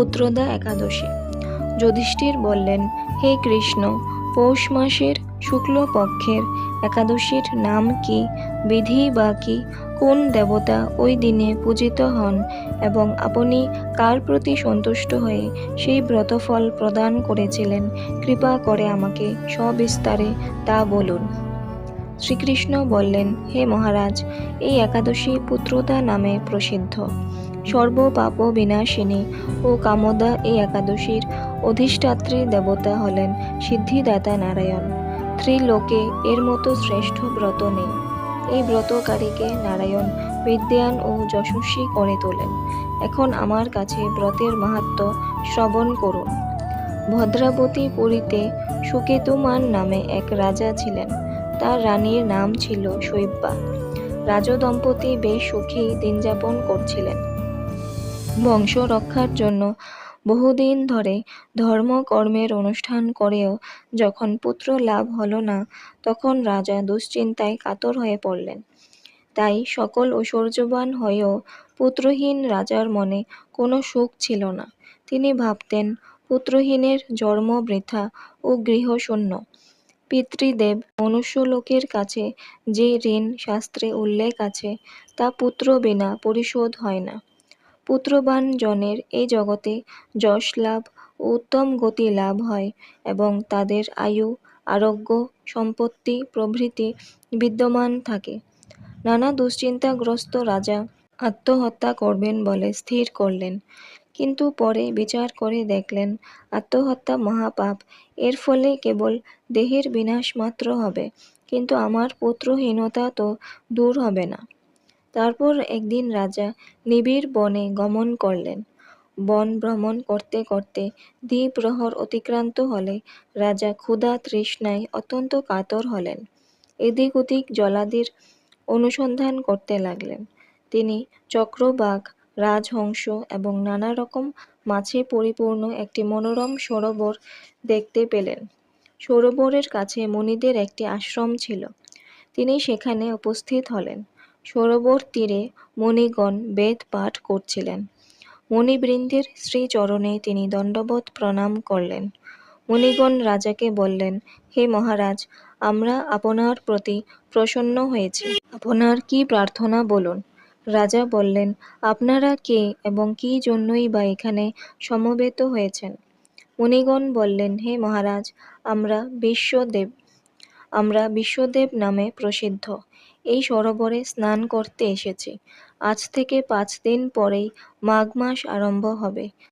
পুত্রদা একাদশী। যুধিষ্ঠির বললেন, হে কৃষ্ণ, পৌষ মাসের শুক্লপক্ষের একাদশীর নাম কি, বিধি বা কি, কোন দেবতা ওই দিনে পূজিত হন এবং আপনি কার প্রতি সন্তুষ্ট হয়ে সেই ব্রতফল প্রদান করেছিলেন, কৃপা করে আমাকে সবিস্তারে তা বলুন। শ্রীকৃষ্ণ বললেন, হে মহারাজ, এই একাদশী পুত্রদা নামে প্রসিদ্ধ। সর্বপাপ বিনাশিনী ও কামদা এই একাদশীর অধিষ্ঠাত্রী দেবতা হলেন সিদ্ধিদাতা নারায়ণ। ত্রিলোকে এর মতো শ্রেষ্ঠ ব্রত নেই। এই ব্রতকারীকে নারায়ণ বিদ্বান ও যশস্বী করে তোলেন। এখন আমার কাছে ব্রতের মাহাত্ম্য শ্রবণ করুন। ভদ্রাবতী পুরীতে সুকেতুমান নামে এক রাজা ছিলেন। তার রানীর নাম ছিল শৈব্যা। রাজদম্পতি বেশ সুখী দিনযাপন করছিলেন। বংশ রক্ষার জন্য বহুদিন ধরে ধর্মকর্মের অনুষ্ঠান করেও যখন পুত্র লাভ হল না, তখন রাজা দুশ্চিন্তায় কাতর হয়ে পড়লেন। তাই সকল ঐশ্বর্যবান হয়েও পুত্রহীন রাজার মনে কোনো সুখ ছিল না। তিনি ভাবতেন, পুত্রহীনের জন্ম বৃথা ও গৃহশূন্য। পিতৃদেব মনুষ্যলোকের কাছে যে ঋণ শাস্ত্রে উল্লেখ আছে, তা পুত্র বিনা পরিশোধ হয় না। পুত্রবান জনের এই জগতে যশ লাভ ও উত্তম গতি লাভ হয় এবং তাদের আয়ু, আরোগ্য, সম্পত্তি প্রভৃতি বিদ্যমান থাকে। নানা দুশ্চিন্তাগ্রস্ত রাজা আত্মহত্যা করবেন বলে স্থির করলেন। কিন্তু পরে বিচার করে দেখলেন, আত্মহত্যা মহাপাপ। এর ফলে কেবল দেহের বিনাশ মাত্র হবে, কিন্তু আমার পুত্রহীনতা তো দূর হবে না। তারপর একদিন রাজা নিবিড় বনে গমন করলেন। বন ভ্রমণ করতে করতে দ্বিপ্রহর অতিক্রান্ত হলে রাজা ক্ষুধা তৃষ্ণায় অত্যন্ত কাতর হলেন। এদিক ওদিক জলাদির অনুসন্ধান করতে লাগলেন। তিনি চক্রবাক, রাজহংস এবং নানা রকম মাছে পরিপূর্ণ একটি মনোরম সরোবর দেখতে পেলেন। সরোবরের কাছে মুনিদের একটি আশ্রম ছিল। তিনি সেখানে উপস্থিত হলেন। সরোবর তীরে মুনিগণ বেদ পাঠ করছিলেন। মুনিবৃন্দের শ্রীচরণে তিনি দণ্ডবৎ প্রণাম করলেন। মুনিগণ রাজাকে বললেন, হে মহারাজ, আমরা আপনার প্রতি প্রসন্ন হয়েছি। আপনার কি প্রার্থনা বলুন। রাজা বললেন, আপনারা কে এবং কি জন্যই বা এখানে সমবেত হয়েছেন? মুনিগণ বললেন, হে মহারাজ, আমরা বিশ্বদেব নামে প্রসিদ্ধ। এই সরোবরে স্নান করতে এসেছি। আজ থেকে 5 দিন পরেই মাঘ মাস আরম্ভ হবে।